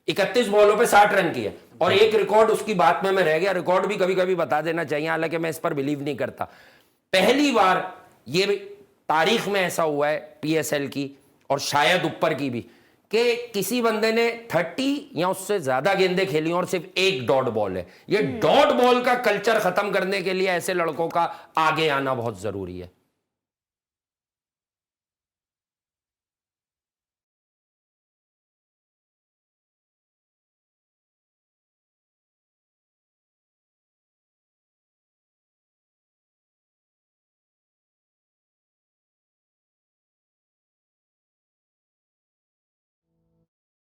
31 बॉलों पे 60 रन किए और एक रिकॉर्ड उसकी बात में मैं रह गया, रिकॉर्ड भी कभी कभी बता देना चाहिए, हालांकि मैं इस पर बिलीव नहीं करता। पहली बार ये तारीख में ऐसा हुआ है पीएसएल की और शायद ऊपर की भी कि किसी बंदे ने 30 या उससे ज्यादा गेंदें खेली और सिर्फ एक डॉट बॉल है। ये डॉट बॉल का कल्चर खत्म करने के लिए ऐसे लड़कों का आगे आना बहुत जरूरी है।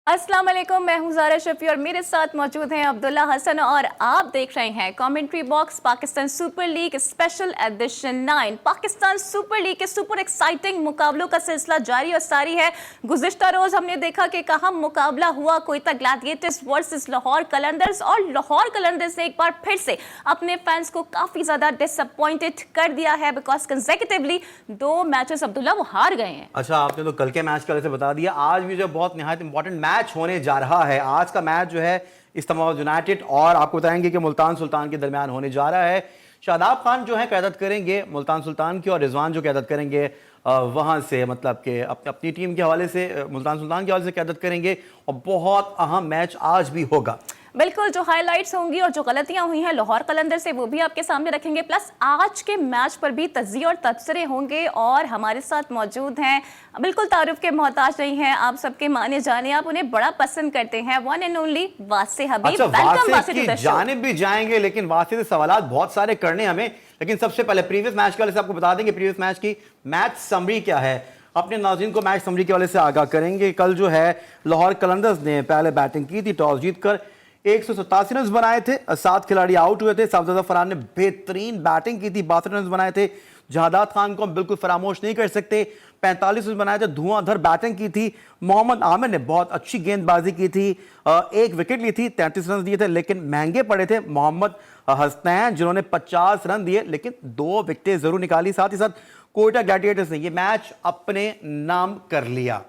अस्सलाम वालेकुम, मैं हूं ज़ारा शफी और मेरे साथ मौजूद हैं अब्दुल्ला हसन और आप देख रहे हैं commentary box Pakistan super league special edition 9। Pakistan super league के सुपर एक्साइटिंग मुकाबलों का सिलसिला जारी और सारी है। गुज़िश्ता रोज हमने देखा कि कहा मुकाबला हुआ कोयटा ग्लैडिएटर्स वर्सेस लाहौर कलंदर्स और लाहौर कलंदर्स ने एक बार फिर से अपने फैंस को काफ़ी ज़्यादा डिसअपॉइंटेड कर दिया है बिकॉज कंसेक्यूटिवली 2 मैचेस अब्दुल्ला वो हार गए हैं। अच्छा, आपने तो कल के मैच का वैसे बता दिया, आज भी जो बहुत निहायत इंपॉर्टेंट मैच होने जा रहा है। आज का मैच जो है इस्लामाबाद यूनाइटेड और आपको बताएंगे कि मुल्तान सुल्तान के दरमियान होने जा रहा है। शादाब खान जो है क़यादत करेंगे मुल्तान सुल्तान की और रिजवान जो क़यादत करेंगे वहां से, मतलब कि अपनी टीम के हवाले से मुल्तान सुल्तान के हवाले से क़यादत करेंगे और बहुत अहम मैच आज भी होगा। बिल्कुल, जो हाइलाइट्स होंगी और जो गलतियां हुई हैं लाहौर कलंदर से वो भी आपके सामने रखेंगे, प्लस आज के मैच पर भी तज्जिये और तबसरे होंगे। और हमारे साथ मौजूद हैं, बिल्कुल तारुफ के मोहताज नहीं हैं, आप सबके माने जाने, आप उन्हें बड़ा पसंद करते हैं, वन एंड ओनली वासे हबीब। अच्छा, वासे की जानिब भी जाएंगे, लेकिन वासे से सवालात बहुत सारे करने हमें। लेकिन सबसे पहले प्रीवियस मैच के वाले से आपको बता देंगे प्रीवियस मैच की मैच समरी क्या है। अपने नाज़रीन को मैच समरी के वाले से आगाह करेंगे। कल जो है लाहौर कलंदर्स ने पहले बैटिंग की थी, टॉस जीतकर 187 रन बनाए थे, 7 खिलाड़ी आउट हुए थे। साफजादा फरहान ने बेहतरीन बैटिंग की थी, 62 रन बनाए थे। जहादात खान को हम बिल्कुल फरामोश नहीं कर सकते, 45 रन बनाए थे, धुआंधार बैटिंग की थी। मोहम्मद आमिर ने बहुत अच्छी गेंदबाजी की थी, 1 विकेट ली थी, 33 रन दिए थे, लेकिन महंगे पड़े थे मोहम्मद हसनैन जिन्होंने 50 रन दिए लेकिन 2 विकेटें जरूर निकाली। साथ ही साथ कोयटा ग्लैडिएटर्स ने यह मैच अपने नाम कर लिया,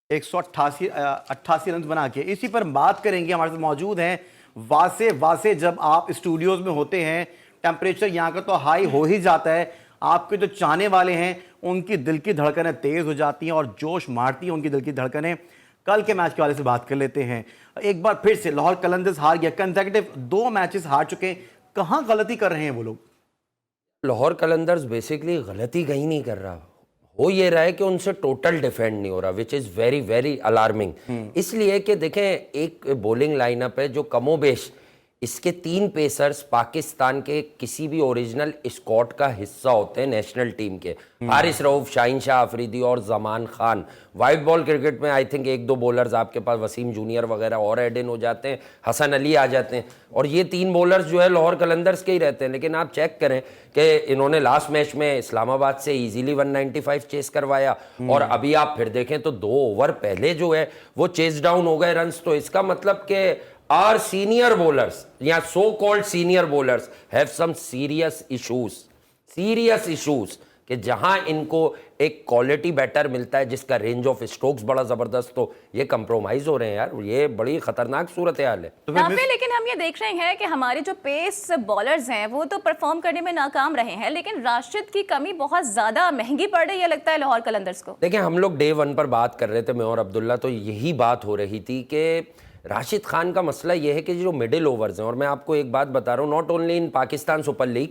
188 रन बना के। इसी पर बात करेंगे, हमारे साथ मौजूद हैं वासे। जब आप स्टूडियोज में होते हैं टेम्परेचर यहाँ का तो हाई हो ही जाता है, आपके जो चाहने वाले हैं उनकी दिल की धड़कनें तेज हो जाती हैं और जोश मारती हैं उनकी दिल की धड़कनें। कल के मैच के वाले से बात कर लेते हैं। एक बार फिर से लाहौर कलंदर्स हार गया, कंसेक्यूटिव 2 मैचेस हार चुके। कहाँ गलती कर रहे हैं वो लोग? लाहौर कलंदर्स बेसिकली गलती कहीं नहीं कर रहा, हो ये रहा है कि उनसे टोटल डिफेंड नहीं हो रहा, which is very very alarming. इसलिए कि देखें, एक बॉलिंग लाइनअप है जो कमोबेश, इसके 3 पेसर्स पाकिस्तान के किसी भी ओरिजिनल स्क्वाड का हिस्सा होते हैं नेशनल टीम के, हारिस रऊफ, शाहीन शाह अफरीदी और Zaman Khan. White ball cricket में आई थिंक 1-2 बॉलर्स आपके पास वसीम जूनियर वगैरह और एड इन हो जाते हैं, हसन अली आ जाते हैं, और ये 3 बॉलर्स जो है लाहौर कलंदर्स के ही रहते हैं। लेकिन आप चेक करें कि इन्होंने लास्ट मैच में इस्लामाबाद से इजीली 195 चेस करवाया और अभी आप फिर देखें तो 2 ओवर पहले जो है वो चेस डाउन हो गए रन्स। तो इसका मतलब कि our senior bowlers या so called senior bowlers have some serious issues कि जहां इनको एक क्वालिटी बैटर मिलता है जिसका रेंज ऑफ स्ट्रोक्स बड़ा जबरदस्त हो, ये कंप्रोमाइज हो रहे हैं यार, ये बड़ी खतरनाक सूरत हाल है। लेकिन हम ये देख रहे हैं कि हमारे जो पेस बॉलर्स हैं वो तो परफॉर्म करने में नाकाम रहे हैं, लेकिन राशिद की कमी बहुत ज्यादा महंगी पड़ रही है लगता है लाहौर कलंदर्स को। देखिए, हम लोग डे 1 पर बात कर रहे थे, मैं और अब्दुल्ला, तो यही बात हो रही थी कि राशिद खान का मसला यह है कि जो मिडिल ओवर्स हैं, और मैं आपको एक बात बता रहा हूँ, not only in Pakistan super league,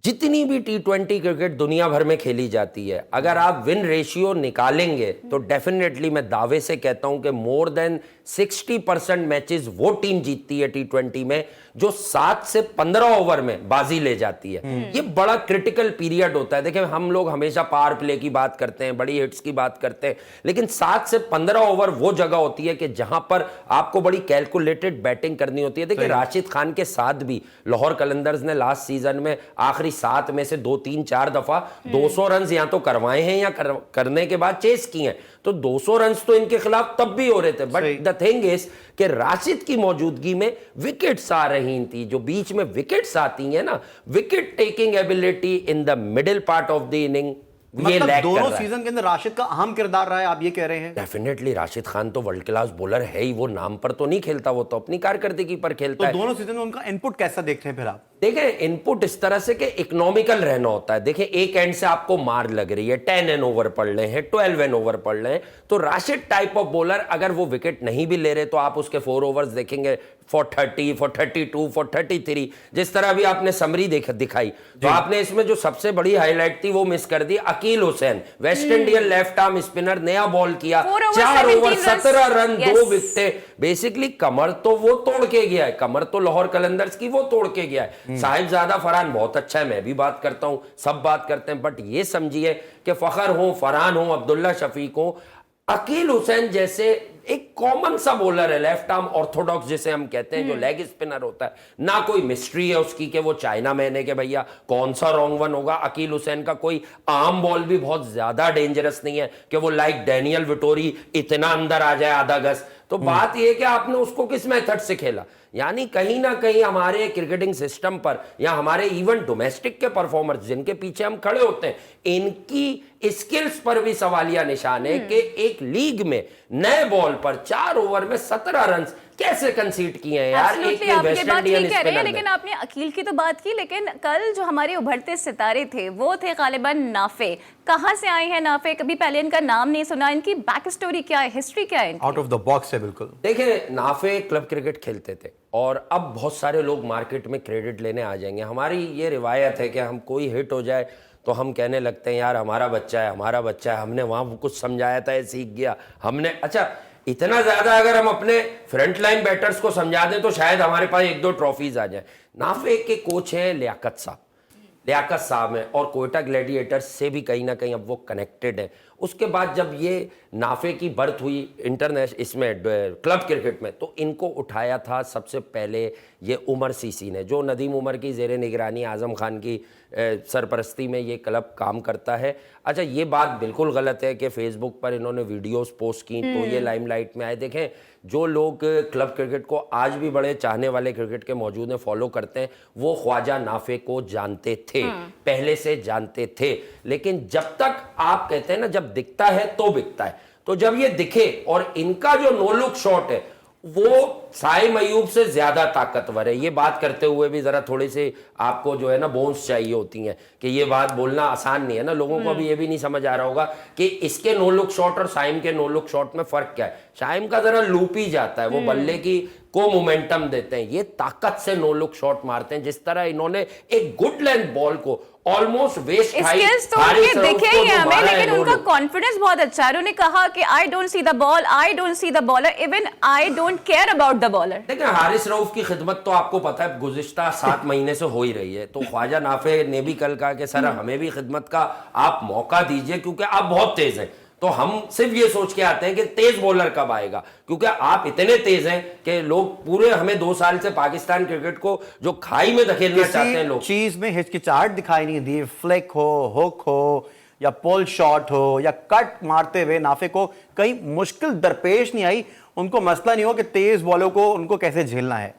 जितनी भी T20 क्रिकेट दुनिया भर में खेली जाती है, अगर आप विन रेशियो निकालेंगे तो डेफिनेटली मैं दावे से कहता हूं कि मोर देन 60% मैचेस वो टीम जीतती है T20 में जो 7 से 15 ओवर में बाजी ले जाती है। ये बड़ा क्रिटिकल पीरियड होता है। देखिए, हम लोग हमेशा पावर प्ले की बात करते हैं, बड़ी हिट्स की बात करते हैं, लेकिन 7 से 15 ओवर वो जगह होती है कि जहां पर आपको बड़ी कैलकुलेटेड बैटिंग करनी होती है। देखिए, राशिद खान के साथ भी लाहौर कलंदर्स ने लास्ट सीजन में आखिरी 7 में से 2-3-4 दफा 200 रन या तो करवाए हैं या करने के बाद चेस किए हैं, तो 200 रन तो इनके खिलाफ तब भी हो रहे थे। बट द थिंग इज कि राशिद की मौजूदगी में विकेट्स आ रही थी, जो बीच में विकेट्स आती हैं ना, wicket taking ability in the middle part of the inning ये मतलब लैक कर दोनों रहा है। सीजन के अंदर राशिद का अहम किरदार रहा है, आप ये कह रहे हैं? डेफिनेटली राशिद खान तो वर्ल्ड क्लास बॉलर है ही, वो नाम पर तो नहीं खेलता, वो तो अपनी कारकर्दगी पर खेलता तो है। दोनों सीजन में उनका इनपुट कैसा देखते हैं फिर आप? देखें, इनपुट इस तरह से कि इकोनॉमिकल रहना होता है। देखें, एक एंड से आपको मार लग रही है, 10 एन ओवर पड़ रहे हैं, 12 एन ओवर पड़ रहे हैं, तो राशिद टाइप ऑफ बॉलर अगर वो विकेट नहीं भी ले रहे तो आप उसके 4 ओवर्स देखेंगे फॉर 30, फॉर 32, फॉर 33, जिस तरह भी आपने समरी दिखाई। तो आपने इसमें जो सबसे बड़ी हाईलाइट थी वो मिस कर दी। Akeal Hosein, West Indian left arm spinner, नया बॉल किया, 4 ओवर 17 रन, 2 विकेटें। बेसिकली कमर तो वो तोड़ के गया है, कमर तो लाहौर कलंदर्स की वो तोड़ के गया है। साहिबजादा फरहान बहुत अच्छा है, मैं भी बात करता हूं, सब बात करते हैं, बट ये समझिए कि फखर हो, फरहान हो, अब्दुल्ला शफीक हो, अकील हुसैन जैसे एक कॉमन सा बॉलर है, लेफ्ट आर्म ऑर्थोडॉक्स जिसे हम कहते हैं, जो लेग स्पिनर होता है, ना कोई मिस्ट्री है उसकी कि वो चाइना मैन है कि भैया कौन सा रॉन्ग वन होगा। अकील हुसैन का कोई आर्म बॉल भी बहुत ज्यादा डेंजरस नहीं है कि वो लाइक डैनियल विटोरी इतना अंदर आ जाए आधा गज। तो बात यह कि आपने उसको किस मेथड से खेला, यानी कहीं ना कहीं हमारे क्रिकेटिंग सिस्टम पर या हमारे इवन डोमेस्टिक के परफॉर्मर्स जिनके पीछे हम खड़े होते हैं, इनकी स्किल्स पर भी सवालिया निशान है कि एक लीग में नए बॉल पर 4 ओवर में 17 रन कैसे कंसीड किए हैं यार। Absolutely, एक आप ये वेस्ट बात ठीक इंडियन कह रहे हैं, स्पिनर लेकिन ने। आपने अकील की तो बात की, लेकिन कल जो हमारे उभरते सितारे थे वो थे गालिबन नाफे। कहाँ से आए हैं नाफे? कभी पहले इनका नाम नहीं सुना, इनकी बैक स्टोरी क्या है, हिस्ट्री क्या है? आउट ऑफ द बॉक्स है बिल्कुल। देखिए, नाफे क्लब क्रिकेट खेलते थे और अब बहुत सारे लोग मार्केट में क्रेडिट लेने आ जाएंगे। हमारी ये रिवायत है कि हम कोई हिट हो जाए तो हम कहने लगते हैं यार हमारा बच्चा है, हमारा बच्चा है, हमने वहाँ कुछ समझाया था, ये सीख गया हमने। अच्छा, इतना ज्यादा अगर हम अपने फ्रंट लाइन बैटर्स को समझा दें तो शायद हमारे पास 1-2 ट्रॉफीज आ जाए। नाफे के कोच हैं लियाकत साहब हैं और कोयटा ग्लैडिएटर्स से भी कहीं ना कहीं अब वो कनेक्टेड है। उसके बाद जब ये नाफे की बर्थ हुई इंटरनेशनल इसमें क्लब क्रिकेट में, तो इनको उठाया था सबसे पहले ये उमर सीसी ने, जो नदीम उमर की ज़ेरे निगरानी आज़म खान की सरपरस्ती में ये क्लब काम करता है। अच्छा, ये बात बिल्कुल गलत है कि फेसबुक पर इन्होंने वीडियोस पोस्ट की तो ये लाइमलाइट में आए। देखें, जो लोग क्लब क्रिकेट को आज भी बड़े चाहने वाले क्रिकेट के मौजूद हैं, फॉलो करते हैं, वो ख्वाजा नाफे को जानते थे, पहले से जानते थे। लेकिन जब तक आप कहते हैं ना, जब दिखता है तो बिकता है, तो जब ये दिखे और इनका जो नो लुक शॉट है वो साइम अयूब से ज्यादा ताकतवर है। ये बात करते हुए भी जरा थोड़ी सी आपको जो है ना बोन्स चाहिए होती हैं कि ये बात बोलना आसान नहीं है ना। लोगों को अभी ये भी नहीं समझ आ रहा होगा कि इसके नो लुक शॉट और साइम के नो लुक शॉट में फर्क क्या है। साइम का जरा लूप ही जाता है, वो बल्ले की को मोमेंटम देते हैं, ये ताकत से नो लुक शॉट मारते हैं। जिस तरह इन्होंने एक गुड लेंथ बॉल को ऑलमोस्ट वेस्ट स्किल्स तो उनके दिखे ही हैं हमें, लेकिन उनका कॉन्फिडेंस बहुत अच्छा है। उन्होंने कहा कि I don't see the ball, I don't see the bowler, even I don't care about the bowler. देखिए, हारिस रऊफ की खिदमत तो आपको पता है गुज़िश्ता 7 महीने से हो ही रही है, तो ख्वाजा नाफे ने भी कल कहा कि सर हमें भी खिदमत का आप मौका दीजिए क्योंकि आप बहुत तेज हैं। तो हम सिर्फ ये सोच के आते हैं कि तेज बॉलर कब आएगा, क्योंकि आप इतने तेज हैं कि लोग पूरे हमें 2 साल से पाकिस्तान क्रिकेट को जो खाई में धकेलना चाहते हैं लोग। चीज में हिचकिचाहट दिखाई नहीं दी, फ्लिक हो, हुक हो या पुल शॉट हो या कट मारते हुए नाफे को कहीं मुश्किल दरपेश नहीं आई। उनको मसला नहीं हो कि तेज बॉलों को उनको कैसे झेलना है।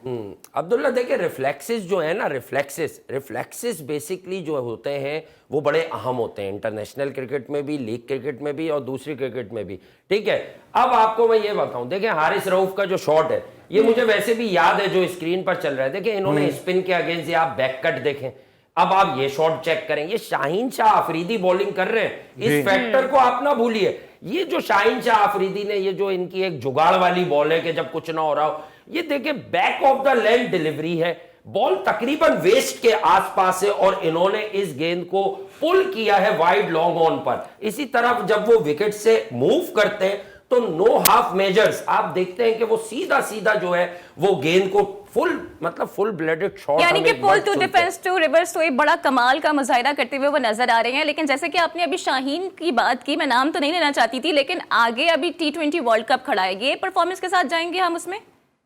अब्दुल्ला, देखिए रिफ्लेक्सेस जो है ना, रिफ्लेक्सेस बेसिकली जो होते हैं वो बड़े अहम होते हैं, इंटरनेशनल क्रिकेट में भी, लीग क्रिकेट में भी और दूसरी क्रिकेट में भी। ठीक है, अब आपको मैं ये बताऊं, देखिए हारिस रऊफ का जो शॉट है ये मुझे वैसे भी याद है जो स्क्रीन पर चल रहा है। देखिए, इन्होंने स्पिन के अगेंस्ट, आप बैक कट देखें, अब आप ये शॉट चेक करें, ये शाहीन शाह आफरीदी बॉलिंग कर रहे हैं, इस फैक्टर को आप ना भूलिए। ये जो शाहीन शाह आफरीदी ने, ये जो इनकी एक जुगाड़ वाली बॉल है कि जब कुछ ना हो रहा हो, ये देखिए back of the length delivery है, बॉल तकरीबन वेस्ट के आसपास है और इन्होंने इस गेंद को पुल किया है वाइड लॉन्ग ऑन पर। इसी तरह जब वो विकेट से मूव करते हैं तो नो हाफ मेजर्स आप देखते हैं कि वो सीधा सीधा जो है वो गेंद को फुल ब्लेडेड शॉट, यानी कि पुल टू डिफेंस टू रिवर्स, तो एक बड़ा कमाल का मुजाहिरा करते हुए वो नजर आ रहे हैं। लेकिन जैसे कि आपने अभी शाहीन की बात की, मैं नाम तो नहीं लेना चाहती थी, लेकिन आगे अभी T20 वर्ल्ड कप खड़ा है, ये परफॉर्मेंस के साथ जाएंगे हम उसमें?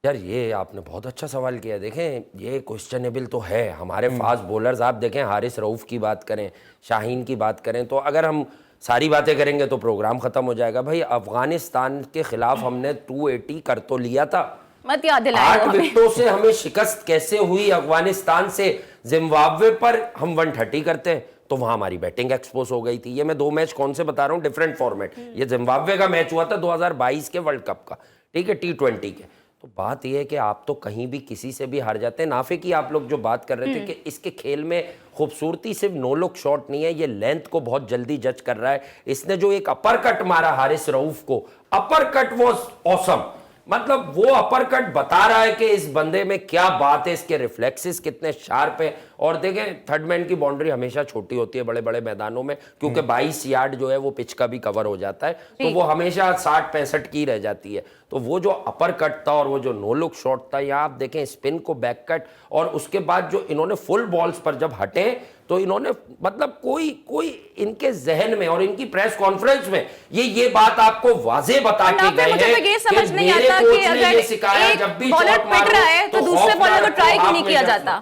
यार, ये आपने बहुत अच्छा सवाल किया। देखें, ये क्वेश्चनेबल तो है। हमारे फास्ट बॉलर्स आप देखें, हारिस रऊफ की बात करें, शाहीन की बात करें, तो अगर हम सारी बातें करेंगे तो प्रोग्राम खत्म हो जाएगा। भाई, अफगानिस्तान के खिलाफ हमने 280 कर तो लिया था, मत याद दिलाएं 8 विकेटों से हमें शिकस्त कैसे हुई अफगानिस्तान से। जिम्बाब्वे पर हम 130 करते हैं, तो वहां हमारी बैटिंग एक्सपोज हो गई थी। ये मैं 2 मैच कौन से बता रहा हूँ, डिफरेंट फॉर्मेट। ये जिम्बाब्वे का मैच हुआ था 2022 के वर्ल्ड कप का, ठीक है, T20 के। तो बात यह है कि आप तो कहीं भी किसी से भी हार जाते हैं। नाफे की आप लोग जो बात कर रहे थे कि इसके खेल में खूबसूरती सिर्फ नो लुक शॉट नहीं है, ये लेंथ को बहुत जल्दी जज कर रहा है। इसने जो एक अपर कट मारा हारिस रऊफ को, अपर कट वाज ऑसम, मतलब वो अपर कट बता रहा है कि इस बंदे में क्या बात है, इसके रिफ्लेक्सेस कितने शार्प है। और देखें, थर्ड मैन की बाउंड्री हमेशा छोटी होती है बड़े बड़े मैदानों में, क्योंकि 22 यार्ड जो है वो पिच का भी कवर हो जाता है, तो वो हमेशा 60-65 की रह जाती है। तो वो जो अपर कट था और वो जो नो लुक शॉट था, यहाँ आप देखें स्पिन को बैक कट, और उसके बाद जो इन्होंने फुल बॉल्स पर जब हटे तो इन्होंने मतलब कोई इनके जहन में और इनकी प्रेस कॉन्फ्रेंस में ये बात आपको वाजे बता के गए मुझे हैं तो ये समझ नहीं मेरे आता कोच कि ने ये अगर सिखाया, एक जब भी बॉलर शॉट पिट मारो रहा है तो दूसरे बॉलर को ट्राई क्यों नहीं किया जाता?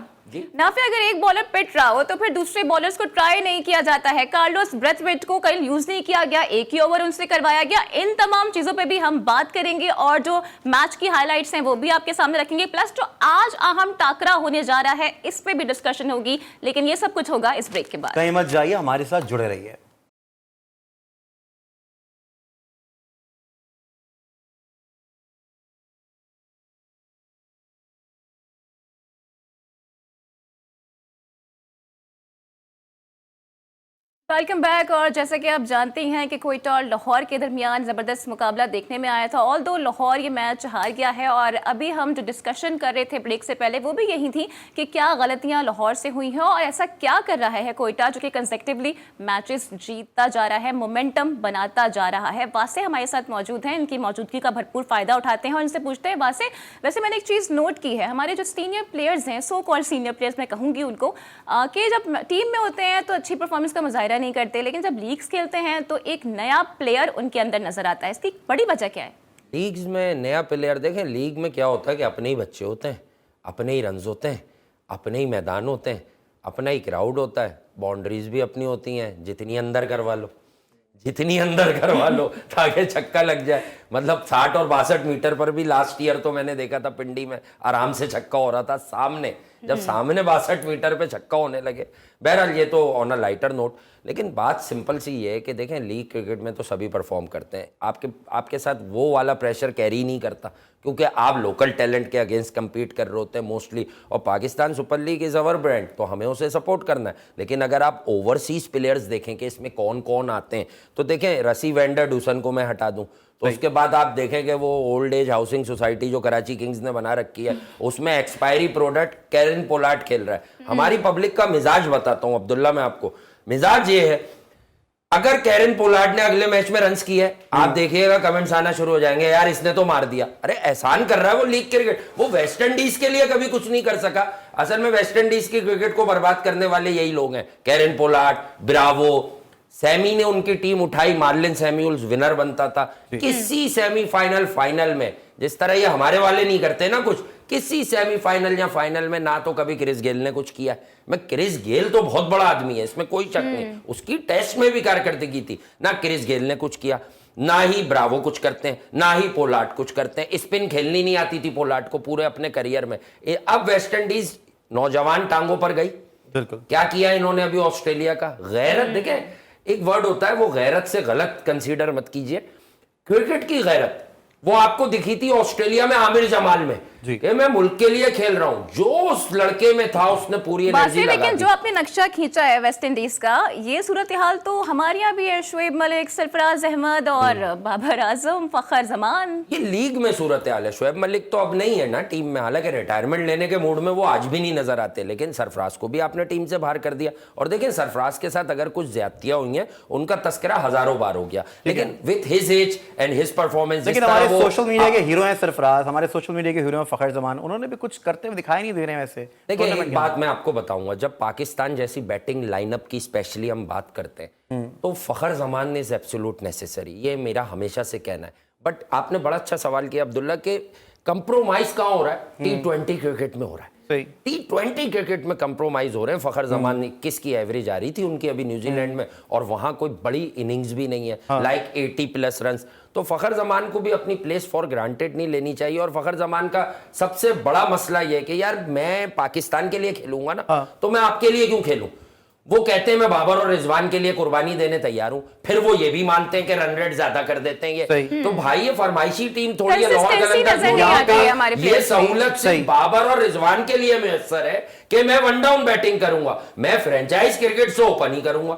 नाफे, अगर एक बॉलर पिट रहा हो तो फिर दूसरे बॉलर्स को ट्राई नहीं किया जाता है। कार्लोस ब्रेथवेट को कल यूज नहीं किया गया, एक ही ओवर उनसे करवाया गया। इन तमाम चीजों पे भी हम बात करेंगे और जो मैच की हाइलाइट्स हैं वो भी आपके सामने रखेंगे। प्लस जो आज अहम टाकरा होने जा रहा है इस पे भी डिस्कशन होगी, लेकिन ये सब कुछ होगा इस ब्रेक के बाद। कहीं मत जाइए, हमारे साथ जुड़े रहिए। Welcome back. और जैसा कि आप जानते हैं कि कोयटा और लाहौर के दरमियान ज़बरदस्त मुकाबला देखने में आया था। ऑल दो लाहौर ये मैच हार गया है, और अभी हम जो डिस्कशन कर रहे थे ब्रेक से पहले वो भी यही थी कि क्या गलतियां लाहौर से हुई हैं और ऐसा क्या कर रहा है कोयटा जो कि कंसेक्टिवली मैचेस जीतता जा रहा है, मोमेंटम बनाता जा रहा है। वासे हमारे साथ मौजूद हैं, इनकी मौजूदगी का भरपूर फ़ायदा उठाते हैं और इनसे पूछते हैं। वासे, वैसे मैंने एक चीज़ नोट की है, हमारे जो सीनियर प्लेयर्स हैं, सो कॉल्ड सीनियर प्लेयर्स मैं कहूँगी उनको, कि जब टीम में होते हैं तो अच्छी परफॉर्मेंस का मुजाहिरा नहीं करते, लेकिन जब लीग्स खेलते हैं तो एक नया प्लेयर उनके अंदर नजर आता है। इसकी बड़ी वजह क्या है? लीग्स में नया प्लेयर, देखें लीग में क्या होता है कि अपने ही बच्चे होते हैं, अपने ही रन्स होते हैं, अपने ही मैदान होते हैं, अपना ही क्राउड होता है, बाउंड्रीज भी अपनी होती हैं, जितनी अंदर करवा लो, जितनी अंदर करवा लो ताकि छक्का लग जाए। मतलब 60 और 62 मीटर पर भी लास्ट ईयर तो मैंने देखा था पिंडी में आराम से छक्का हो रहा था सामने, जब सामने 62 मीटर पे छक्का होने लगे। बहरहाल ये तो ऑन अ लाइटर नोट, लेकिन बात सिंपल सी ये है कि देखें लीग क्रिकेट में तो सभी परफॉर्म करते हैं, आपके साथ वो वाला प्रेशर कैरी नहीं करता, क्योंकि आप लोकल टैलेंट के अगेंस्ट compete कर रहे होते हैं मोस्टली। और Pakistan super league is our brand, तो हमें उसे सपोर्ट करना है। लेकिन अगर आप ओवरसीज प्लेयर्स देखें कि इसमें कौन कौन आते हैं, तो देखें रसी वेंडर डूसन को मैं हटा दूं तो उसके बाद आप देखें कि वो ओल्ड एज हाउसिंग सोसाइटी जो कराची किंग्स ने बना रखी है, उसमें एक्सपायरी प्रोडक्ट कैरन पोलार्ड खेल रहा है। हमारी पब्लिक का मिजाज बताता हूं अब्दुल्ला, मैं आपको मिजाज ये है, अगर कैरन पोलार्ड ने अगले मैच में रन्स किए, आप देखिएगा कमेंट्स आना शुरू हो जाएंगे, यार इसने तो मार दिया। अरे एहसान कर रहा है वो लीग क्रिकेट, वो वेस्ट इंडीज के लिए कभी कुछ नहीं कर सका। असल में वेस्ट इंडीज की क्रिकेट को बर्बाद करने वाले यही लोग हैं, कैरन पोलार्ड, ब्रावो। सैमी ने उनकी टीम उठाई, मार्लिन सैमुअल्स विनर बनता था किसी सेमीफाइनल फाइनल में, जिस तरह ये हमारे वाले नहीं करते ना कुछ, किसी सेमीफाइनल या फाइनल में ना तो कभी क्रिस गेल ने कुछ किया। मैं क्रिस गेल तो बहुत बड़ा आदमी है, इसमें कोई शक नहीं, उसकी टेस्ट में भी कारकर्दगी थी, ना क्रिस गेल ने कुछ किया, ना ही ब्रावो कुछ करते हैं, ना ही पोलार्ड कुछ करते हैं। स्पिन खेलनी नहीं आती थी पोलार्ड को पूरे अपने करियर में। अब वेस्ट इंडीज नौजवान टांगों पर गई, बिल्कुल क्या किया इन्होंने अभी ऑस्ट्रेलिया का, गैरत। देखें एक वर्ड होता है, वो गैरत से गलत कंसीडर मत कीजिए, क्रिकेट की गैरत वो आपको दिखी थी ऑस्ट्रेलिया में आमिर जमाल में कि मैं मुल्क के लिए खेल रहा हूं, जो उस लड़के में था उसने पूरी एनर्जी लगा दी। लेकिन जो आपने नक्शा खींचा है वेस्ट इंडीज का, ये सूरत हाल तो हमारे यहाँ भी है। शुएब मलिक, सरफराज अहमद और बाबर आजम, फखर जमान, ये लीग में सूरत हाल है। शुएब मलिक तो अब नहीं है ना टीम में, हालांकि रिटायरमेंट लेने के मूड में वो आज भी नहीं नजर आते, लेकिन सरफराज को भी आपने टीम से बाहर कर दिया। और देखें सरफराज के साथ अगर कुछ ज्यादतियां हुई हैं, उनका तस्करा हजारों बार हो गया, लेकिन with his age and his performance, social media के हीरो हैं सरफराज, हमारे सोशल मीडिया के हीरो हैं फखर जमान, उन्होंने भी कुछ करते हुए दिखाई नहीं दे रहे हैं। वैसे देखिए एक बात मैं आपको बताऊंगा, जब पाकिस्तान जैसी बैटिंग लाइनअप की स्पेशली हम बात करते हैं तो फखर जमान इज एब्सोल्यूट नेसेसरी, ये मेरा हमेशा से कहना है। बट आपने बड़ा अच्छा सवाल किया अब्दुल्ला के कंप्रोमाइज कहां हो रहा है, T20 क्रिकेट में हो रहा है। T20 क्रिकेट में कंप्रोमाइज हो रहे हैं। फखर जमान ने किसकी एवरेज आ रही थी उनकी अभी न्यूजीलैंड में, और वहां कोई बड़ी इनिंग्स भी नहीं है, लाइक 80+ रन्स। तो फखर जमान को भी अपनी प्लेस फॉर ग्रांटेड नहीं लेनी चाहिए। और फखर जमान का सबसे बड़ा मसला यह है कि यार मैं पाकिस्तान के लिए खेलूंगा ना, तो मैं आपके लिए क्यों खेलूं, वो कहते हैं मैं बाबर और रिजवान के लिए कुर्बानी देने तैयार हूं, फिर वो ये भी मानते हैं कि रन रेट ज्यादा कर देते हैं ये। तो भाई ये फरमाइशी टीम थोड़ी है, लाहौर कलंदर ये सहूलत सिर्फ बाबर और रिजवान के लिए मुयस्सर है कि मैं वन डाउन बैटिंग करूंगा, मैं फ्रेंचाइज क्रिकेट से ओपन ही करूंगा।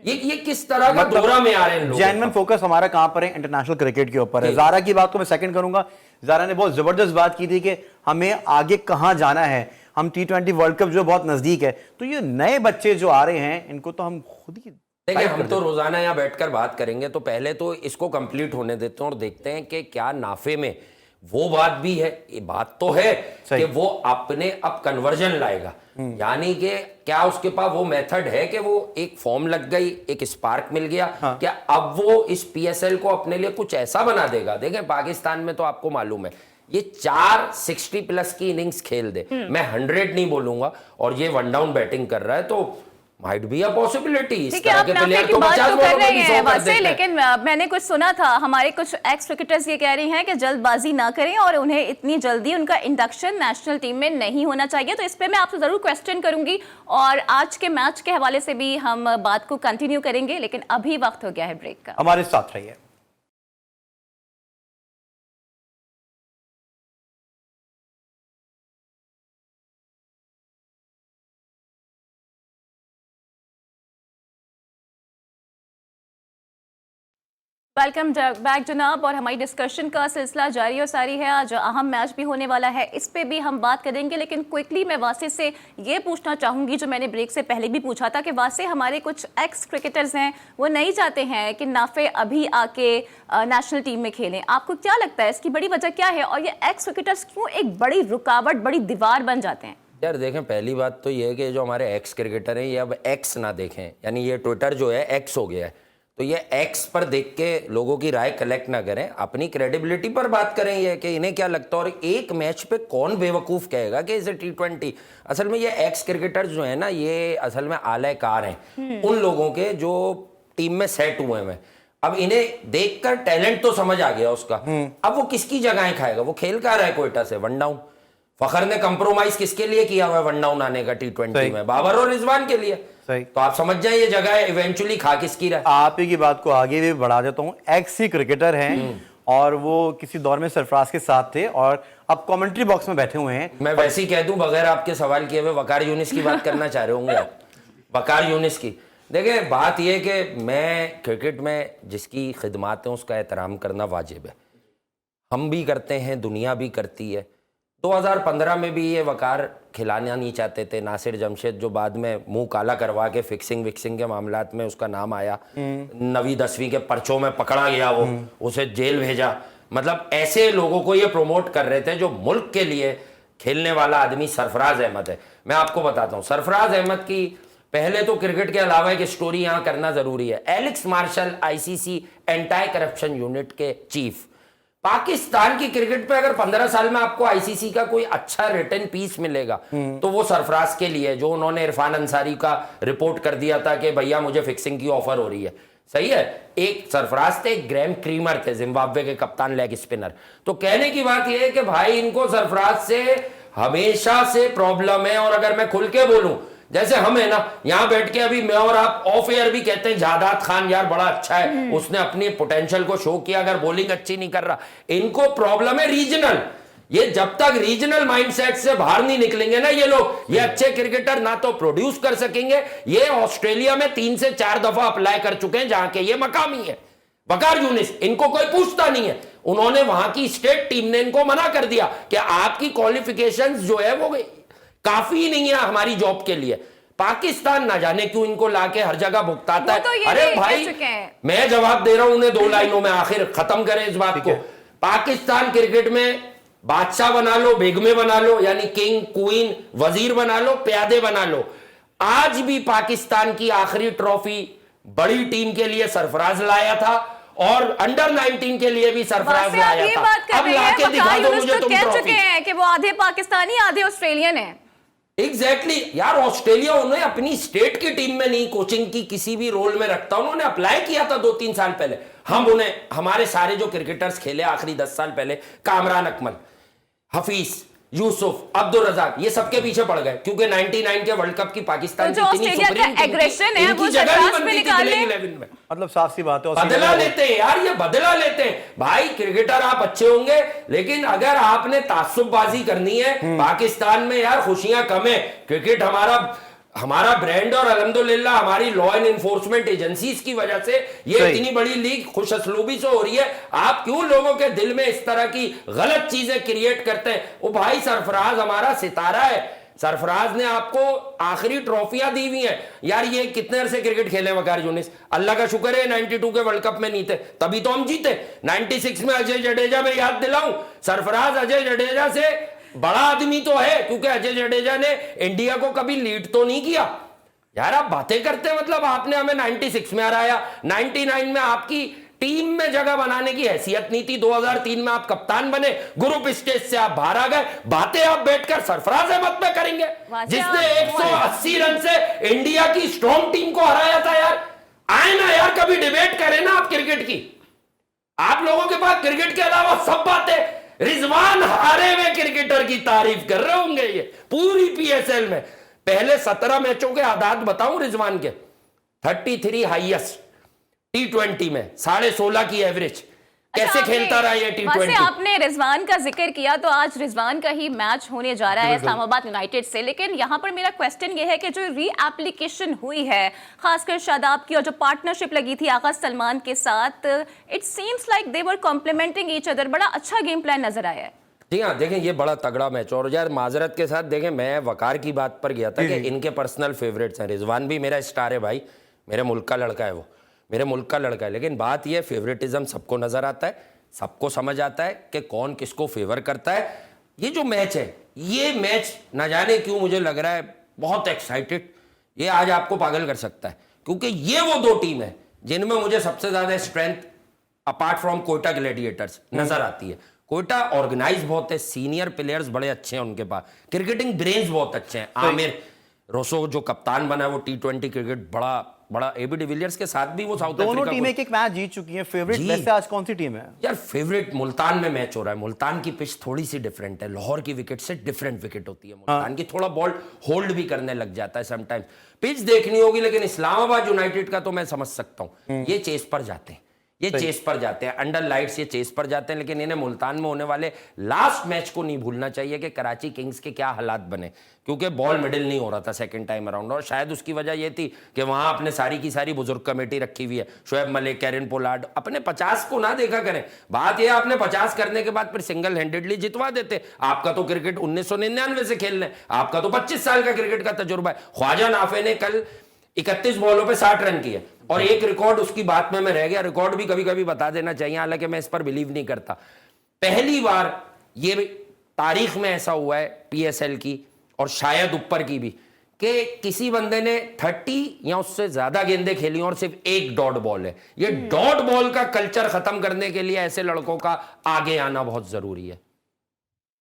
ये किस तरह का दौरा में आ रहे हैं लोग? जेन्युइन फोकस हमारा कहां पर है? इंटरनेशनल क्रिकेट के ऊपर है। जारा की बात को मैं सेकंड करूंगा। जारा ने बहुत जबरदस्त बात की थी कि हमें आगे कहां जाना है, हम T20 वर्ल्ड कप जो बहुत नजदीक है, तो ये नए बच्चे जो आ रहे हैं इनको तो हम खुद ही देखिए, हम तो रोजाना यहाँ बैठकर बात करेंगे, तो पहले तो इसको कंप्लीट होने देते हैं और देखते हैं कि क्या नाफे में वो बात भी है। ये बात तो है कि वो अपने अब कन्वर्जन लाएगा, यानी कि क्या उसके पास वो मेथड है कि वो एक फॉर्म लग गई, एक स्पार्क मिल गया, क्या अब वो इस PSL को अपने लिए कुछ ऐसा बना देगा? देखें, पाकिस्तान में तो आपको मालूम है ये 4 60 प्लस की इनिंग्स खेल दे, मैं 100 नहीं बोलूंगा, और ये वन डाउन बैटिंग कर रहा है, तो माइट बी अ पॉसिबिलिटी। इस तरह के प्लेयर तो 50 कर रहे हैं वैसे, लेकिन मैंने कुछ सुना था, हमारे कुछ एक्स क्रिकेटर्स ये कह रही हैं कि जल्दबाजी ना करें और उन्हें इतनी जल्दी उनका इंडक्शन नेशनल टीम में नहीं होना चाहिए। तो इस पे मैं आपसे जरूर क्वेश्चन करूंगी और आज के मैच के हवाले से भी हम बात को कंटिन्यू करेंगे, लेकिन अभी वक्त हो गया है ब्रेक का। हमारे साथ रहिए। वेलकम बैक जनाब, और हमारी डिस्कशन का सिलसिला जारी और सारी है। आज अहम मैच भी होने वाला है, इस पे भी हम बात करेंगे, लेकिन क्विकली मैं वासे से ये पूछना चाहूंगी जो मैंने ब्रेक से पहले भी पूछा था कि वासे, हमारे कुछ एक्स क्रिकेटर्स हैं वो नहीं चाहते हैं कि नाफे अभी आके नेशनल टीम में खेलें। आपको क्या लगता है इसकी बड़ी वजह क्या है, और ये एक्स क्रिकेटर्स क्यों एक बड़ी रुकावट, बड़ी दीवार बन जाते हैं? यार देखें, पहली बात तो ये है कि जो हमारे एक्स क्रिकेटर हैं ये अब एक्स ना देखें, यानी ये ट्विटर जो है एक्स हो गया है, तो ये एक्स पर देख के लोगों की राय कलेक्ट ना करें, अपनी क्रेडिबिलिटी पर बात करें ये कि इन्हें क्या लगता है। और एक मैच पे कौन बेवकूफ़ कहेगा कि इसे T20, असल में ये एक्स क्रिकेटर्स जो है ना, ये असल में आलाकार हैं उन लोगों के जो टीम में सेट हुए हैं। अब इन्हें देखकर टैलेंट तो समझ आ गया उसका, अब वो किसकी जगहें खाएगा? वो खेल का रहा है कोयटा से वन डाउन। फखर ने कंप्रोमाइज किसके लिए किया हुआ है वन डाउन आने का T20 में? बाबर और रिजवान के लिए। तो आप समझ जाए ये जगह इवेंचुअली खा किसकी रहा। आप ही की बात को आगे भी बढ़ा देता हूँ। एक्स ही क्रिकेटर हैं और वो किसी दौर में सरफराज के साथ थे और अब कमेंट्री बॉक्स में बैठे हुए हैं। मैं वैसे ही कह दूं, बगैर आपके सवाल किए हुए वकार यूनिस की बात करना चाह रहे होंगे आप। वकार यूनिस की देखिए, बात यह कि मैं क्रिकेट में जिसकी खिदमात है उसका एहतराम करना वाजिब है, हम भी करते हैं, दुनिया भी करती है। 2015 में भी ये वकार खिलाना नहीं चाहते थे। नासिर जमशेद जो बाद में मुंह काला करवा के फिक्सिंग विक्सिंग के मामलात में उसका नाम आया, 9वीं 10वीं के पर्चों में पकड़ा गया, वो उसे जेल भेजा। मतलब ऐसे लोगों को ये प्रमोट कर रहे थे जो मुल्क के लिए खेलने वाला आदमी सरफराज अहमद है। मैं आपको बताता हूँ, सरफराज अहमद की पहले तो क्रिकेट के अलावा एक स्टोरी यहाँ करना जरूरी है। Alex Marshall ICC anti corruption unit के चीफ, पाकिस्तान की क्रिकेट पे अगर 15 साल में आपको ICC का कोई अच्छा रिटर्न पीस मिलेगा तो वो सरफराज के लिए, जो उन्होंने इरफान अंसारी का रिपोर्ट कर दिया था कि भैया मुझे फिक्सिंग की ऑफर हो रही है। सही है, एक सरफराज थे, एक ग्रैम क्रीमर थे, जिम्बाब्वे के कप्तान लेग स्पिनर। तो कहने की बात यह है कि भाई इनको सरफराज से हमेशा से प्रॉब्लम है। और अगर मैं खुल के बोलूं, जैसे हम है ना यहां बैठ के अभी मैं और आप ऑफ एयर भी कहते हैं जादाद खान यार बड़ा अच्छा है, उसने अपनी पोटेंशियल को शो किया, अगर बॉलिंग अच्छी नहीं कर रहा। इनको प्रॉब्लम है रीजनल। ये जब तक रीजनल माइंडसेट से बाहर नहीं निकलेंगे ना ये लोग, ये अच्छे क्रिकेटर ना तो प्रोड्यूस कर सकेंगे। ये ऑस्ट्रेलिया में 3 से 4 दफा अप्लाई कर चुके हैं जहां के ये मकामी है। वकार यूनिस, इनको कोई पूछता नहीं है, उन्होंने वहां की स्टेट टीम ने इनको मना कर दिया कि आपकी क्वालिफिकेशंस जो है वो काफी नहीं है हमारी जॉब के लिए। पाकिस्तान ना जाने क्यों इनको लाके हर जगह भुगताता है। तो अरे भाई मैं जवाब दे रहा हूं उन्हें 2 लाइनों में, आखिर खत्म करें इस बात को। पाकिस्तान क्रिकेट में बादशाह बना लो, बेगमे बना लो, यानी किंग क्वीन वजीर बना लो, प्यादे बना लो। आज भी पाकिस्तान की आखिरी ट्रॉफी बड़ी टीम के लिए सरफराज लाया था और अंडर 19 के लिए भी सरफराज लाया था। अब लाके दिखा दो मुझे तुम कह चुके हैं कि वो आधे पाकिस्तानी आधे ऑस्ट्रेलियन है। एग्जैक्टली यार, ऑस्ट्रेलिया उन्हें अपनी स्टेट की टीम में नहीं कोचिंग की किसी भी रोल में रखता, उन्होंने अप्लाई किया था 2-3 साल पहले। हम उन्हें, हमारे सारे जो क्रिकेटर्स खेले आखिरी 10 साल पहले, कामरान अकमल, हफीज, यूसुफ, अब्दुल रजाक, ये सबके पीछे पड़ गए क्योंकि 99 के वर्ल्ड कप की पाकिस्तान तो जो ऑस्ट्रेलिया का एग्रेशन है वो सरफराज पे निकाले, में मतलब साफ सी बात है, बदला लेते हैं यार, ये बदला लेते हैं भाई। क्रिकेटर आप अच्छे होंगे लेकिन अगर आपने तासुबबाजी करनी है पाकिस्तान में यार, खुशियां कम है। क्रिकेट हमारा ब्रांड और अल्हम्दुलिल्लाह हमारी लॉ एंड एनफोर्समेंट एजेंसीज की वजह से ये इतनी बड़ी लीग खुश असलूबी से हो रही है। आप क्यों लोगों के दिल में इस तरह की गलत चीजें क्रिएट करते हैं? वो भाई सरफराज हमारा सितारा है, सरफराज ने आपको आखिरी ट्रॉफियां दी हुई हैं यार। ये कितने अरसे क्रिकेट खेले वकार यूनिस, अल्लाह का शुक्र है 92 के वर्ल्ड कप में नहीं थे, तभी तो हम जीते। 96 में अजय जडेजा में याद दिलाऊं, सरफराज अजय जडेजा से बड़ा आदमी तो है क्योंकि अजय जडेजा ने इंडिया को कभी लीड तो नहीं किया यार। आप बातें करते हैं, मतलब आपने हमें 96 में हराया, 99 में आपकी टीम में जगह बनाने की हैसियत नहीं थी, 2003 में आप कप्तान बने, ग्रुप स्टेज से आप बाहर आ गए। बातें आप बैठकर सरफराज अहमद पे करेंगे जिसने 180 रन से इंडिया की स्ट्रॉन्ग टीम को हराया था यार। आए ना यार, कभी डिबेट करें ना आप क्रिकेट की। आप लोगों के पास क्रिकेट के अलावा सब बातें। रिजवान हारे हुए क्रिकेटर की तारीफ कर रहे होंगे ये पूरी पीएसएल में। पहले 17 मैचों के आदाद बताऊं रिजवान के, 33 हाईएस्ट T20 में, 16.5 की एवरेज। कैसे खेलता रहा ये T20? आपने रिजवान का जिक्र किया तो आज रिजवान का ही मैच होने जा रहा है इस्लामाबाद यूनाइटेड से। लेकिन यहाँ पर मेरा क्वेश्चन ये है कि जो री एप्लीकेशन हुई है खासकर शादाब की और जो पार्टनरशिप लगी थी आगा सलमान के साथ, it seems like they were complimenting each other. बड़ा अच्छा गेम प्लान नजर आया है। जी हाँ, देखें ये बड़ा तगड़ा मैच। और यार माजरत के साथ देखें, मैं वकार की बात पर गया था कि इनके पर्सनल फेवरेट्स हैं। रिजवान भी मेरा स्टार है भाई, मेरे मुल्क का लड़का है, वो मेरे मुल्क का लड़का है। लेकिन बात यह फेवरेटिज्म सबको नजर आता है, सबको समझ आता है कि कौन किसको फेवर करता है। ये जो मैच है, ये मैच ना जाने क्यों मुझे लग रहा है बहुत एक्साइटेड, ये आज आपको पागल कर सकता है क्योंकि ये वो दो टीम है जिनमें मुझे सबसे ज्यादा strength apart from Quetta Gladiators नजर आती है। कोयटा ऑर्गेनाइज बहुत है, सीनियर प्लेयर्स बड़े अच्छे हैं उनके पास, क्रिकेटिंग ब्रेन्स बहुत अच्छे हैं। आमिर रोसो जो कप्तान बना है वो T20 क्रिकेट बड़ा एबी डिविलियर्स के साथ भी वो साउथ अफ्रीका दोनों टीमें एक मैच जीत चुकी हैं। फेवरेट वैसे आज कौन सी टीम है यार? फेवरेट मुल्तान में मैच हो रहा है। मुल्तान की पिच थोड़ी सी डिफरेंट है, लाहौर की विकेट से डिफरेंट विकेट होती है मुल्तान की, थोड़ा बॉल होल्ड भी करने लग जाता है समटाइम्स। पिच देखनी होगी, लेकिन इस्लामाबाद यूनाइटेड का तो मैं समझ सकता हूं, ये चेस पर जाते हैं, ये चेस पर जाते हैं, अंडर लाइट्स ये चेस पर जाते हैं। लेकिन इन्हें मुल्तान में होने वाले लास्ट मैच को नहीं भूलना चाहिए कि कराची किंग्स के क्या हालात बने, क्योंकि बॉल मिडिल नहीं हो रहा था सेकंड टाइम अराउंड। और शायद उसकी वजह यह थी कि वहां अपने सारी की सारी बुजुर्ग कमेटी रखी हुई है, शोएब मलिक, कैरन पोलार्ड। अपने 50 को ना देखा करें। बात यह आपने 50 करने के बाद फिर सिंगल हैंडेडली जितवा देते। आपका तो क्रिकेट 1999 से खेल रहे, आपका तो 25 साल का क्रिकेट का तजुर्बा है। ख्वाजा नाफे ने कल 31 बॉलों पे 60 रन किए और एक रिकॉर्ड उसकी बात में रह गया। रिकॉर्ड भी कभी कभी बता देना चाहिए, हालांकि मैं इस पर बिलीव नहीं करता। पहली बार ये तारीख में ऐसा हुआ है पीएसएल की और शायद ऊपर की भी कि किसी बंदे ने 30 या उससे ज्यादा गेंदें खेली और सिर्फ एक डॉट बॉल है। ये डॉट बॉल का कल्चर खत्म करने के लिए ऐसे लड़कों का आगे आना बहुत जरूरी है।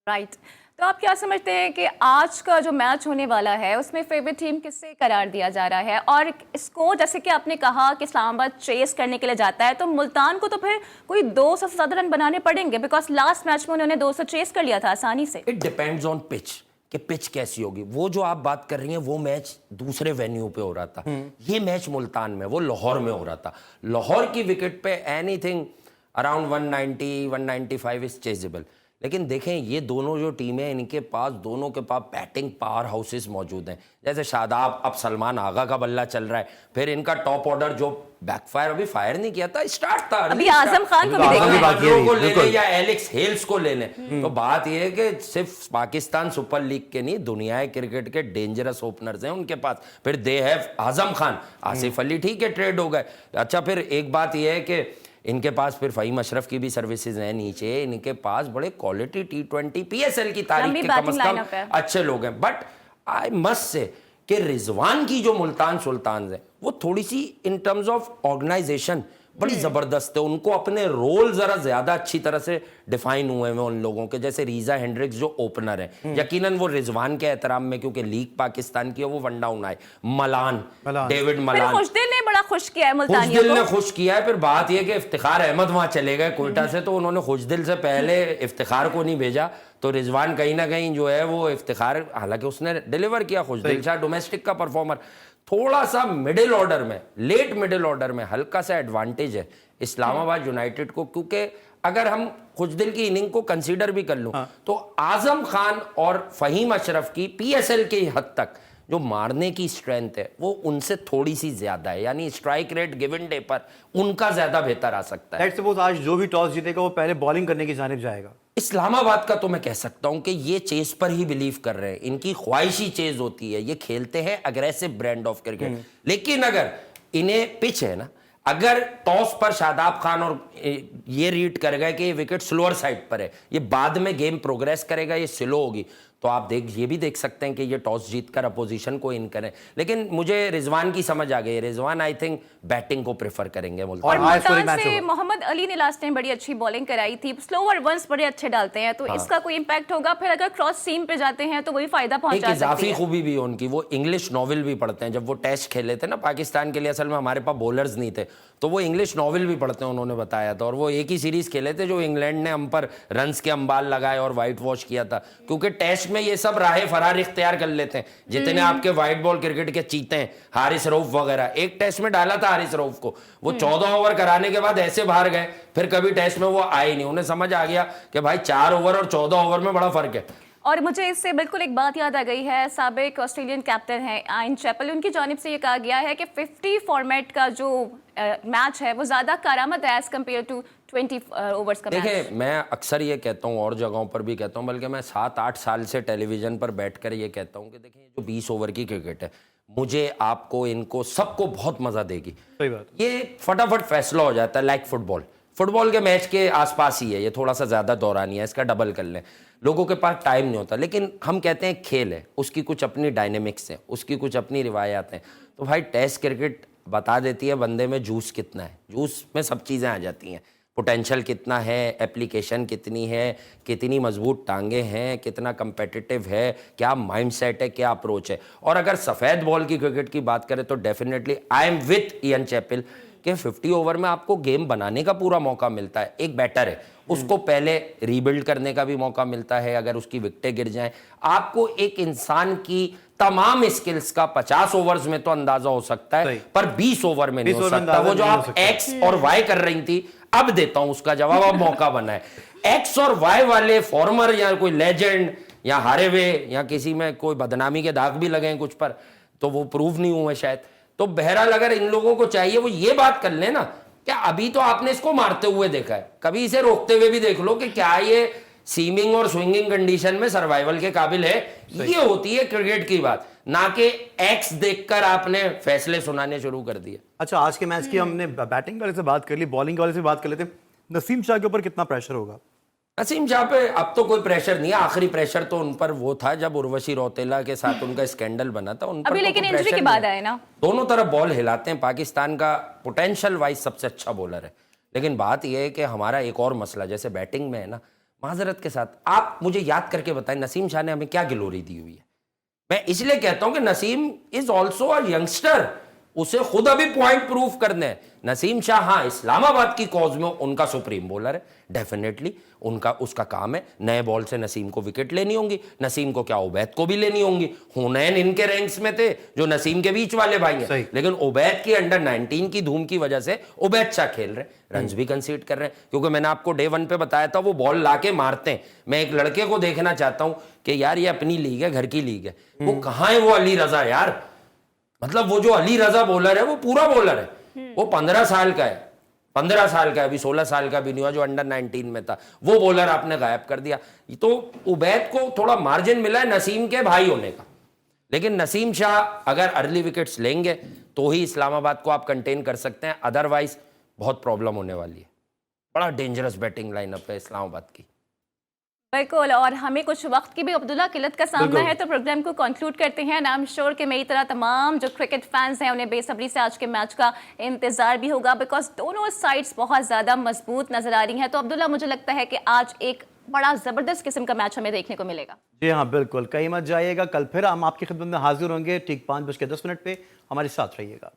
राइट तो आप क्या समझते हैं कि आज का जो मैच होने वाला है उसमें फेवरेट टीम किससे करार दिया जा रहा है? और इसको जैसे कि आपने कहा कि इस्लामाबाद चेस करने के लिए जाता है, तो मुल्तान को तो फिर कोई 200 से ज्यादा रन बनाने पड़ेंगे, बिकॉज लास्ट मैच में उन्होंने 200 चेस कर लिया था आसानी से। इट डिपेंड्स ऑन पिच कि पिच कैसी होगी। वो जो आप बात कर रही हैं वो मैच दूसरे वेन्यू पे हो रहा था, ये मैच मुल्तान में, वो लाहौर में हो रहा था। लाहौर की wicket pay anything around 190 195 is chasable. लेकिन देखें ये दोनों जो टीमें, इनके पास दोनों के पास बैटिंग पावर हाउसेस मौजूद हैं। जैसे शादाब, अब सलमान आगा का बल्ला चल रहा है, फिर इनका टॉप ऑर्डर जो बैकफायर अभी फायर नहीं किया था, स्टार्ट था अभी आजम खान को भी देखना है या एलेक्स हेल्स को लेने। तो बात यह है कि सिर्फ पाकिस्तान सुपर लीग के नहीं, दुनिया क्रिकेट के डेंजरस ओपनर्स हैं उनके पास। फिर दे हैव आजम खान, आसिफ अली ठीक है ट्रेड हो गए। अच्छा फिर एक बात यह है कि इनके पास फिर फ़हीम अशरफ की भी सर्विसेज हैं नीचे। इनके पास बड़े क्वालिटी T20 पीएसएल की तारीख के कम से कम अच्छे लोग हैं। बट आई मस्ट से कि रिजवान की जो मुल्तान सुल्तान है वो थोड़ी सी इन टर्म्स ऑफ ऑर्गेनाइजेशन बड़ी जबरदस्त है। उनको अपने रोल जरा ज्यादा अच्छी तरह से डिफाइन हुए हैं उन लोगों के, जैसे रीजा हेंड्रिक्स जो ओपनर है, यकीनन वो रिजवान के एहतराम में, क्योंकि लीग पाकिस्तान की है, वो वन डाउन आए। मलान, डेविड फिर मलान, खुशदिल ने बड़ा खुश किया है मुल्तानियों खुशदिल ने को। खुश किया है। फिर बात यह कि इफ्तिखार अहमद वहां चले गए कोयटा से, तो उन्होंने खुशदिल से पहले इफ्तिखार को नहीं भेजा। तो रिजवान कहीं ना कहीं जो है वो इफ्तिखार, हालांकि उसने डिलीवर किया, खुशदिल शाह डोमेस्टिक का परफॉर्मर। थोड़ा सा मिडिल ऑर्डर में, लेट मिडिल ऑर्डर में हल्का सा एडवांटेज है इस्लामाबाद यूनाइटेड को, क्योंकि अगर हम खुशदिल की इनिंग को कंसीडर भी कर लूं तो आजम खान और फहीम अशरफ की पीएसएल की हद तक जो मारने की स्ट्रेंथ है वो उनसे थोड़ी सी ज्यादा है, यानी स्ट्राइक रेट गिवन डे पर उनका ज्यादा बेहतर आ सकता है। लेट्स सपोज आज जो भी टॉस जीतेगा वो पहले बॉलिंग करने की जानिब जाएगा। इस्लामाबाद का तो मैं कह सकता हूं कि ये चेस पर ही बिलीव कर रहे हैं, इनकी ख्वाहिशी चेज होती है, ये खेलते हैं अग्रेसिव ब्रांड ऑफ क्रिकेट। लेकिन अगर इन्हें पिच है ना, अगर टॉस पर शादाब खान और ये रीड कर गए कि ये विकेट स्लोअर साइड पर है, ये बाद में गेम प्रोग्रेस करेगा, ये स्लो होगी, तो आप ये भी देख सकते हैं कि ये टॉस जीतकर अपोजिशन को इन करें। लेकिन मुझे रिजवान की समझ आ गई, रिजवान आई थिंक बैटिंग को प्रेफर करेंगे और मुल्तान। मुल्तान से मोहम्मद अली ने लास्ट टाइम बड़ी अच्छी बॉलिंग कराई थी, स्लोअर वंस बड़े अच्छे डालते हैं, तो इसका कोई इंपैक्ट होगा? फिर अगर क्रॉस सीम पे जाते हैं तो वही फायदा एक पहुंचा सकती इजाफी है। खूबी भी है उनकी, वो इंग्लिश नॉवेल भी पढ़ते हैं। जब वो टेस्ट खेले थे ना पाकिस्तान के लिए, असल में हमारे पास बॉलर्स नहीं थे, तो वो इंग्लिश नॉवेल भी पढ़ते हैं, उन्होंने बताया था। और वो एक ही सीरीज खेले थे जो इंग्लैंड ने हम पर रन्स के अंबाल लगाए और वाइट वॉश किया था, क्योंकि टेस्ट में ये सब राह फरार इख्तियार कर लेते हैं। जितने आपके व्हाइट बॉल क्रिकेट के चीते हैं, हारिस रऊफ वगैरह, एक टेस्ट में डाला था हारिस रऊफ को, वो 14 ओवर कराने के बाद ऐसे बाहर गए, फिर कभी टेस्ट में वो आए नहीं। उन्हें समझ आ गया कि भाई 4 ओवर और 14 ओवर में बड़ा फर्क है। और मुझे इससे बिल्कुल एक बात याद आ गई है, साबिक ऑस्ट्रेलियन कैप्टन है आयन चैपल, उनकी जानिब से ये कहा गया है कि 50 फॉर्मेट का जो मैच है वो ज्यादा कारामद है एज कम्पेयर टू 20 ओवर्स का मैच। देखिए, मैं अक्सर ये कहता हूँ और जगहों पर भी कहता हूँ, बल्कि मैं 7-8 साल से टेलीविजन पर बैठकर ये कहता हूँ कि देखिए जो 20 ओवर की क्रिकेट है, मुझे, आपको, इनको सबको बहुत मजा देगी। सही बात। ये फटाफट फैसला हो जाता है, लाइक फुटबॉल। फुटबॉल के मैच के आसपास ही है, ये थोड़ा सा ज्यादा दौरानी है, इसका डबल कर लें। लोगों के पास टाइम नहीं होता, लेकिन हम कहते हैं खेल है, उसकी कुछ अपनी डायनेमिक्स है, उसकी कुछ अपनी रिवायात हैं। तो भाई टेस्ट क्रिकेट बता देती है बंदे में जूस कितना है, जूस में सब चीज़ें आ जाती हैं, पोटेंशियल कितना है, एप्लीकेशन कितनी है, कितनी मजबूत टांगे हैं, कितना कंपेटिटिव है, क्या माइंडसेट है, क्या अप्रोच है। और अगर सफ़ेद बॉल की क्रिकेट की बात करें तो definitely I am with Ian Chappell कि 50 ओवर में आपको गेम बनाने का पूरा मौका मिलता है। एक बैटर है, उसको पहले रीबिल्ड करने का भी मौका मिलता है, अगर उसकी विकेटें गिर जाएं। आपको एक इंसान की तमाम स्किल्स का 50 ओवर्स में तो अंदाजा हो सकता है, पर 20 ओवर में नहीं हो सकता। वो जो आप एक्स और वाई कर रही थी, अब देता हूं उसका जवाब, अब मौका बना है। एक्स और वाई वाले फॉर्मर या कोई लेजेंड या हारे हुए या किसी में कोई बदनामी के दाग भी लगे हैं कुछ पर, तो वो प्रूव नहीं हुए शायद। तो बहरहाल अगर इन लोगों को चाहिए वो ये बात कर लेना, क्या अभी तो आपने इसको मारते हुए देखा है, कभी इसे रोकते हुए भी देख लो कि क्या ये सीमिंग और स्विंगिंग कंडीशन में सर्वाइवल के काबिल है। ये होती है क्रिकेट की बात, ना कि एक्स देखकर आपने फैसले सुनाने शुरू कर दिए। अच्छा, आज के मैच की हमने बैटिंग वाले से बात कर ली, बॉलिंग वाले से बात कर लेते हैं। नसीम शाह के ऊपर कितना प्रेशर होगा? नसीम शाह पे अब तो कोई प्रेशर नहीं है, आखिरी प्रेशर तो उन पर वो था जब उर्वशी रौतेला के साथ उनका स्कैंडल बना था, उन पर अभी तो लेकिन कोई इंजरी pressure के नहीं बाद है। आए ना, दोनों तरफ बॉल हिलाते हैं, पाकिस्तान का पोटेंशियल वाइज सबसे अच्छा बॉलर है। लेकिन बात यह है कि हमारा एक और मसला जैसे बैटिंग में है ना, माजरत के साथ आप मुझे याद करके बताएं नसीम शाह ने हमें क्या गिलोरी दी हुई है। मैं इसलिए कहता हूं कि Naseem is also a youngster, उसे खुद अभी पॉइंट प्रूफ करने हैं। नसीम शाह हाँ इस्लामाबाद की कॉज में उनका सुप्रीम बॉलर है, डेफिनेटली उनका उसका काम है। नए बॉल से नसीम को विकेट लेनी होंगी, नसीम को क्या उबैद को भी लेनी होंगी। हुनैन इनके रैंक्स में थे जो नसीम के बीच वाले भाई हैं, लेकिन उबैद की अंडर 19 की धूम की वजह से उबैद अच्छा खेल रहे हैं, रन्स भी कंसीड कर रहे हैं, क्योंकि मैंने आपको डे 1 पे बताया था वो बॉल लाके मारते हैं। मैं एक लड़के को देखना चाहता हूं कि यार ये अपनी लीग है, घर की लीग है, वो कहां है वो अली रजा यार। मतलब वो जो अली रजा बॉलर है वो पूरा बॉलर है, वो 15 साल का है, 15 साल का है, अभी 16 साल का भी नहीं हुआ, जो अंडर 19 में था, वो बॉलर आपने गायब कर दिया। तो उबैद को थोड़ा मार्जिन मिला है नसीम के भाई होने का, लेकिन नसीम शाह अगर अर्ली विकेट्स लेंगे तो ही इस्लामाबाद को आप कंटेन कर सकते हैं, अदरवाइज बहुत प्रॉब्लम होने वाली है। बड़ा डेंजरस बैटिंग लाइनअप है इस्लामाबाद की। बिल्कुल, और हमें कुछ वक्त की भी अब्दुल्ला किल्लत का सामना बिल्कुल। है, तो प्रोग्राम को कंक्लूड करते हैं। आई एम श्योर कि मेरी तरह तमाम जो क्रिकेट फैंस हैं उन्हें बेसब्री से आज के मैच का इंतजार भी होगा, बिकॉज दोनों साइड्स बहुत ज़्यादा मजबूत नजर आ रही हैं। तो अब्दुल्ला, मुझे लगता है कि आज एक बड़ा ज़बरदस्त किस्म का मैच हमें देखने को मिलेगा। जी हाँ, बिल्कुल, कहीं मत जाइएगा। कल फिर हम आपकी खिदमत में हाजिर होंगे ठीक 5:10 पे। हमारे साथ रहिएगा।